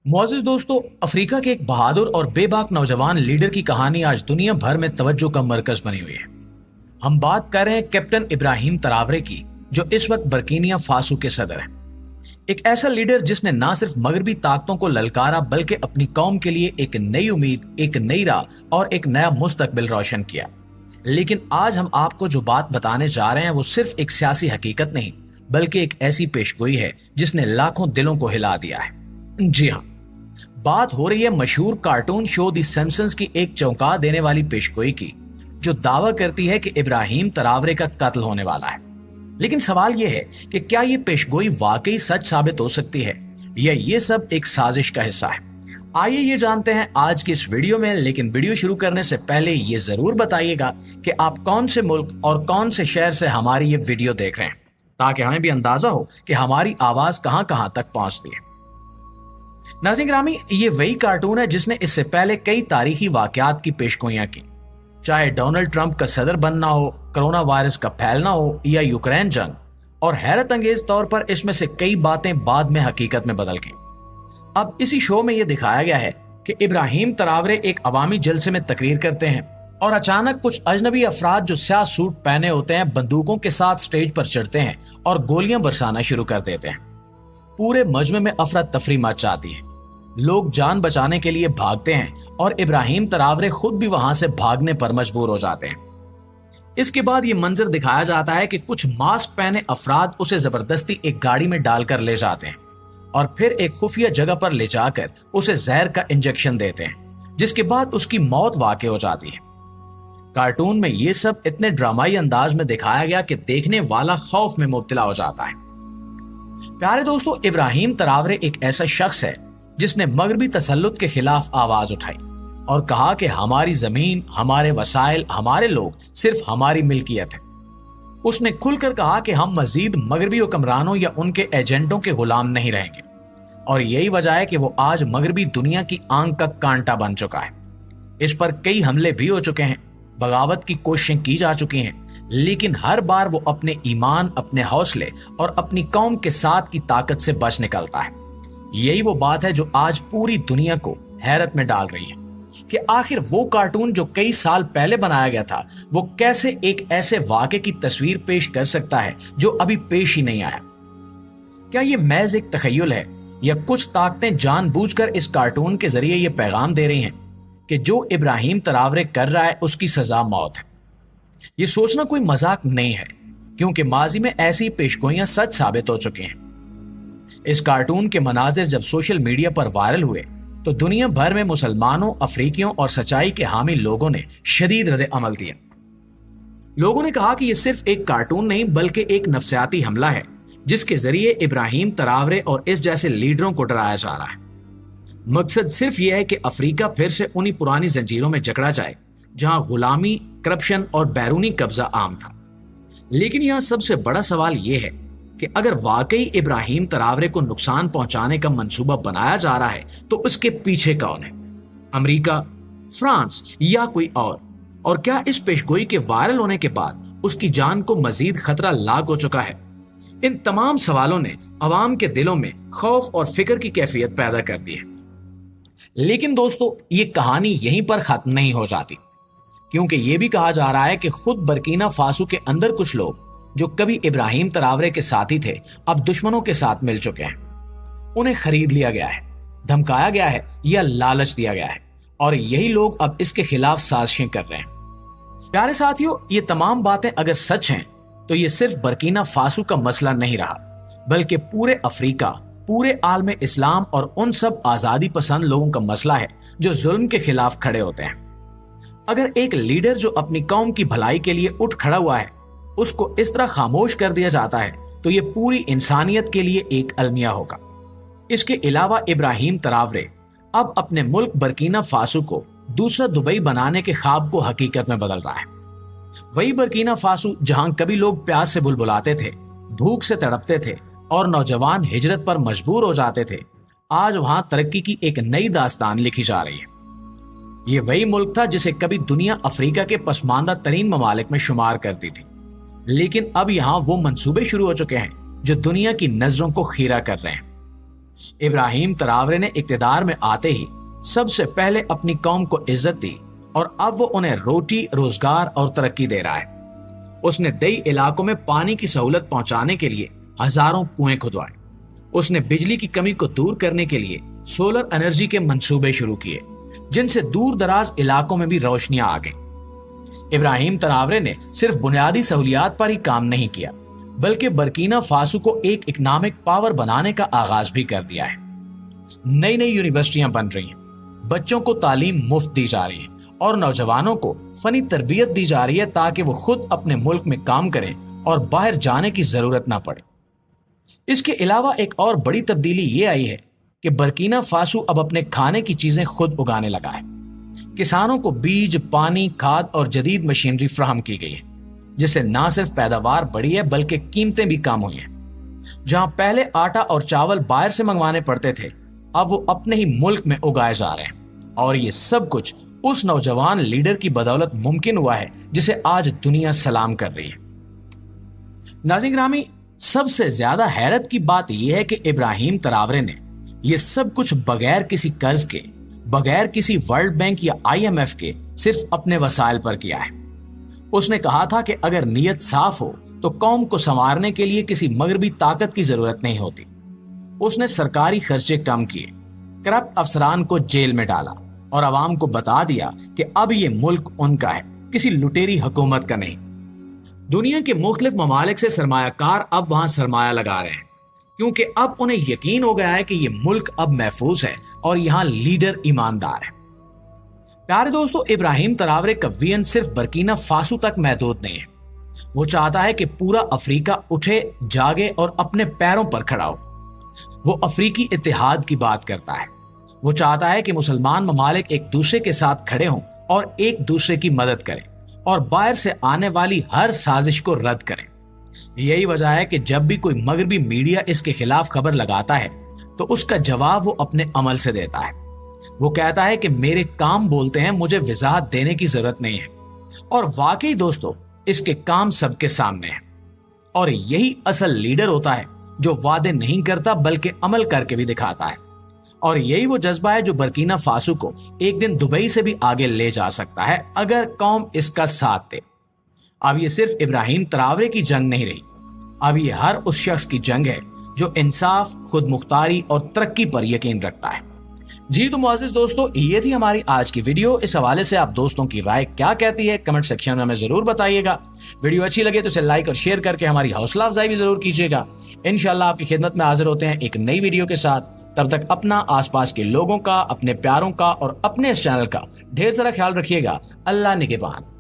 मुआज़िज़ दोस्तों, अफ्रीका के एक बहादुर और बेबाक नौजवान लीडर की कहानी आज दुनिया भर में तवज्जो का मरकज बनी हुई है। हम बात कर रहे हैं कैप्टन इब्राहिम तरावरे की, जो इस वक्त बर्किना फासो के सदर हैं। एक ऐसा लीडर जिसने न सिर्फ मगरबी ताकतों को ललकारा बल्कि अपनी कौम के लिए एक नई उम्मीद, एक नई राह और एक नया मुस्तकबिल रोशन किया। लेकिन आज हम आपको जो बात बताने जा रहे हैं वो सिर्फ एक सियासी हकीकत नहीं बल्कि एक ऐसी पेशगोई है जिसने लाखों दिलों को हिला दिया है। जी हाँ, बात हो रही है मशहूर कार्टून शो दी सिम्पसंस की एक चौंका देने वाली पेशगोई की, जो दावा करती है कि इब्राहिम तरावरे का कत्ल होने वाला है। लेकिन सवाल यह है कि क्या यह पेशगोई वाकई सच साबित हो सकती है या ये सब एक साजिश का हिस्सा है? आइए ये जानते हैं आज की इस वीडियो में। लेकिन वीडियो शुरू करने से पहले ये जरूर बताइएगा कि आप कौन से मुल्क और कौन से शहर से हमारी ये वीडियो देख रहे हैं, ताकि हमें भी अंदाजा हो कि हमारी आवाज कहां कहां तक पहुंचती है। नाज़रीन गिरामी, ये वही कार्टून है जिसने इससे पहले कई तारीखी वाकयात की पेशगोइयां की, चाहे डोनाल्ड ट्रंप का सदर बनना हो, कोरोना वायरस का फैलना हो या यूक्रेन जंग। और हैरत अंगेज तौर पर इसमें से कई बातें बाद में हकीकत में बदल गई। अब इसी शो में यह दिखाया गया है कि इब्राहिम तरावरे एक अवामी जलसे में तकरीर करते हैं और अचानक कुछ अजनबी अफराद जो स्याह सूट पहने होते हैं बंदूकों के साथ स्टेज पर चढ़ते हैं और गोलियां बरसाना शुरू कर देते हैं। पूरे मजमे में अफरा तफरी मच जाती है। लोग जान बचाने के लिए भागते हैं और इब्राहिम तरावरे खुद भी वहां से भागने पर मजबूर हो जाते हैं। इसके बाद ये मंजर दिखाया जाता है कि कुछ मास्क पहने अफराद उसे जबरदस्ती एक गाड़ी में डालकर ले जाते हैं और फिर एक खुफिया जगह पर ले जाकर उसे जहर का इंजेक्शन देते हैं, जिसके बाद उसकी मौत वाक़ई हो जाती है। कार्टून में ये सब इतने ड्रामाई अंदाज में दिखाया गया कि देखने वाला खौफ में मुब्तला हो जाता है। प्यारे दोस्तों, इब्राहिम तरावरे एक ऐसा शख्स है जिसने मगरबी तसल्लुत के खिलाफ आवाज उठाई और कहा कि हमारी जमीन, हमारे वसाइल, हमारे लोग सिर्फ हमारी मिल्कियत है। उसने खुलकर कहा कि हम मजीद मगरबी हुक्मरानों या उनके एजेंटों के गुलाम नहीं रहेंगे, और यही वजह है कि वो आज मगरबी दुनिया की आंख का कांटा बन चुका है। इस पर कई हमले भी हो चुके हैं, बगावत की कोशिशें की जा चुकी हैं, लेकिन हर बार वो अपने ईमान, अपने हौसले और अपनी कौम के साथ की ताकत से बच निकलता है। यही वो बात है जो आज पूरी दुनिया को हैरत में डाल रही है कि आखिर वो कार्टून जो कई साल पहले बनाया गया था वो कैसे एक ऐसे वाक़े की तस्वीर पेश कर सकता है जो अभी पेश ही नहीं आया। क्या ये महज एक तखय्युल है या कुछ ताकतें जानबूझकर इस कार्टून के जरिए ये पैगाम दे रही हैं कि जो इब्राहिम तरावरे कर रहा है उसकी सजा मौत है? ये सोचना कोई मजाक नहीं है, क्योंकि माजी में ऐसी पेशगोइयां सच साबित हो चुकी हैं। इस कार्टून के मनाजिर जब सोशल मीडिया पर वायरल हुए तो दुनिया भर में मुसलमानों, अफ्रीकियों और सच्चाई के हामी लोगों ने शदीद रद्द अमल दिया। लोगों ने कहा कि यह सिर्फ एक कार्टून नहीं बल्कि एक नफ्सियाती हमला है जिसके जरिए इब्राहिम तरावरे और इस जैसे लीडरों को डराया जा रहा है। मकसद सिर्फ यह है कि अफ्रीका फिर से उन्हीं पुरानी जंजीरों में जकड़ा जाए जहां गुलामी, करप्शन और बैरूनी कब्जा आम था। लेकिन यहां सबसे बड़ा सवाल यह है कि अगर वाकई इब्राहिम तरावरे को नुकसान पहुंचाने का मंसूबा बनाया जा रहा है तो उसके पीछे कौन है? अमेरिका, फ्रांस या कोई और क्या इस पेशगोई के वायरल होने के बाद उसकी जान को मजीद खतरा लाग हो चुका है? इन तमाम सवालों ने अवाम के दिलों में खौफ और फिक्र की कैफियत पैदा कर दी है। लेकिन दोस्तों, ये कहानी यहीं पर खत्म नहीं हो जाती, क्योंकि यह भी कहा जा रहा है कि खुद बर्किना फासो के अंदर कुछ लोग जो कभी इब्राहिम तरावरे के साथी थे अब दुश्मनों के साथ मिल चुके हैं। उन्हें खरीद लिया गया है, धमकाया गया है या लालच दिया गया है, और यही लोग अब इसके खिलाफ साजिशें कर रहे हैं। प्यारे साथियों, ये तमाम बातें अगर सच हैं तो ये सिर्फ बर्किना फासो का मसला नहीं रहा, बल्कि पूरे अफ्रीका, पूरे आलम इस्लाम और उन सब आजादी पसंद लोगों का मसला है जो जुल्म के खिलाफ खड़े होते हैं। अगर एक लीडर जो अपनी कौम की भलाई के लिए उठ खड़ा हुआ है उसको इस तरह खामोश कर दिया जाता है तो ये पूरी इंसानियत के लिए एक अलमिया होगा। इसके अलावा इब्राहिम तरावरे अब अपने मुल्क बर्किना फासो को दूसरा दुबई बनाने के ख्वाब को हकीकत में बदल रहा है। वही बर्किना फासो जहां कभी लोग प्यास से बुलबुलाते थे, भूख से तड़पते थे और नौजवान हिजरत पर मजबूर हो जाते थे, आज वहां तरक्की की एक नई दास्तान लिखी जा रही है। ये वही मुल्क था जिसे कभी दुनिया अफ्रीका के पसमानदा तरीन ममालिक में शुमार करती थी, लेकिन अब यहां वो मंसूबे शुरू हो चुके हैं जो दुनिया की नजरों को खीरा कर रहे हैं। ابراہیم تراورے نے اقتدار میں آتے ہی سب سے پہلے اپنی قوم کو عزت دی اور اب وہ انہیں روٹی، روزگار اور ترقی دے رہا ہے۔ اس نے دیہی علاقوں میں پانی کی سہولت پہنچانے کے لیے ہزاروں کنویں کھدوائے۔ اس نے بجلی کی کمی کو دور کرنے کے لیے سولر انرجی کے منصوبے شروع کیے، جن سے دور دراز علاقوں میں بھی روشنیاں آ گئیں۔ ابراہیم تراورے نے صرف بنیادی سہولیات پر ہی کام نہیں کیا، بلکہ برکینا فاسو کو ایک اکنامک پاور بنانے کا آغاز بھی کر دیا ہے۔ نئی نئی یونیورسٹیاں بن رہی ہیں، بچوں کو تعلیم مفت دی جا رہی ہے اور نوجوانوں کو فنی تربیت دی جا رہی ہے تاکہ وہ خود اپنے ملک میں کام کریں اور باہر جانے کی ضرورت نہ پڑے۔ اس کے علاوہ ایک اور بڑی تبدیلی یہ آئی ہے کہ برکینا فاسو اب اپنے کھانے کی چیزیں خود اگانے لگا ہے۔ کسانوں کو بیج، پانی، کھاد اور جدید مشینری فراہم کی گئی ہے، جس سے نہ صرف پیداوار بڑھی ہے بلکہ قیمتیں بھی کم ہوئی ہیں۔ جہاں پہلے آٹا اور چاول باہر سے منگوانے پڑتے تھے، اب وہ اپنے ہی ملک میں اگائے جا رہے ہیں، اور یہ سب کچھ اس نوجوان لیڈر کی بدولت ممکن ہوا ہے جسے آج دنیا سلام کر رہی ہے۔ ناظرین گرامی، سب سے زیادہ حیرت کی بات یہ ہے کہ ابراہیم تراورے نے یہ سب کچھ بغیر کسی قرض کے، بغیر کسی ورلڈ بینک یا IMF کے، صرف اپنے وسائل پر کیا ہے۔ اس نے کہا تھا کہ اگر نیت صاف ہو تو قوم کو سنوارنے کے لیے کسی مغربی طاقت کی ضرورت نہیں ہوتی۔ اس نے سرکاری خرچے کم کیے، کرپٹ افسران کو جیل میں ڈالا اور عوام کو بتا دیا کہ اب یہ ملک ان کا ہے، کسی لٹیری حکومت کا نہیں۔ دنیا کے مختلف ممالک سے سرمایہ کار اب وہاں سرمایہ لگا رہے ہیں، کیونکہ اب انہیں یقین ہو گیا ہے کہ یہ ملک اب محفوظ ہے اور یہاں لیڈر ایماندار ہے۔ پیارے دوستو، ابراہیم تراورے کا ویژن صرف برکینا فاسو تک محدود نہیں ہے۔ وہ چاہتا ہے کہ پورا افریقہ اٹھے، جاگے اور اپنے پیروں پر کھڑا ہو۔ وہ افریقی اتحاد کی بات کرتا ہے۔ وہ چاہتا ہے کہ مسلمان ممالک ایک دوسرے کے ساتھ کھڑے ہوں اور ایک دوسرے کی مدد کریں اور باہر سے آنے والی ہر سازش کو رد کریں۔ یہی وجہ ہے کہ جب بھی کوئی مغربی میڈیا اس کے خلاف خبر لگاتا ہے تو اس کا جواب وہ اپنے عمل سے دیتا ہے۔ وہ کہتا ہے کہ میرے کام بولتے ہیں، مجھے وضاحت دینے کی ضرورت نہیں ہے۔ اور واقعی دوستو، اس کے کام سب کے سامنے ہیں۔ اور یہی اصل لیڈر ہوتا ہے جو وعدے نہیں کرتا بلکہ عمل کر کے بھی دکھاتا ہے۔ اور یہی وہ جذبہ ہے جو برکینا فاسو کو ایک دن دبئی سے بھی آگے لے جا سکتا ہے اگر قوم اس کا ساتھ دے۔ اب یہ صرف ابراہیم تراورے کی جنگ نہیں رہی، اب یہ ہر اس شخص کی جنگ ہے جو انصاف، خود مختاری اور ترقی پر یقین رکھتا ہے۔ جی تو معزز دوستو، یہ تھی ہماری آج کی ویڈیو۔ اس حوالے سے آپ دوستوں کی رائے کیا کہتی ہے کمنٹ سیکشن میں ہمیں ضرور بتائیے گا۔ ویڈیو اچھی لگے تو اسے لائک اور شیئر کر کے ہماری حوصلہ افزائی بھی ضرور کیجیے گا۔ انشاءاللہ آپ کی خدمت میں حاضر ہوتے ہیں ایک نئی ویڈیو کے ساتھ۔ تب تک اپنا، آس پاس کے لوگوں کا، اپنے پیاروں کا اور اپنے اس چینل کا ڈھیر سارا خیال رکھیے گا۔ اللہ نگہبان۔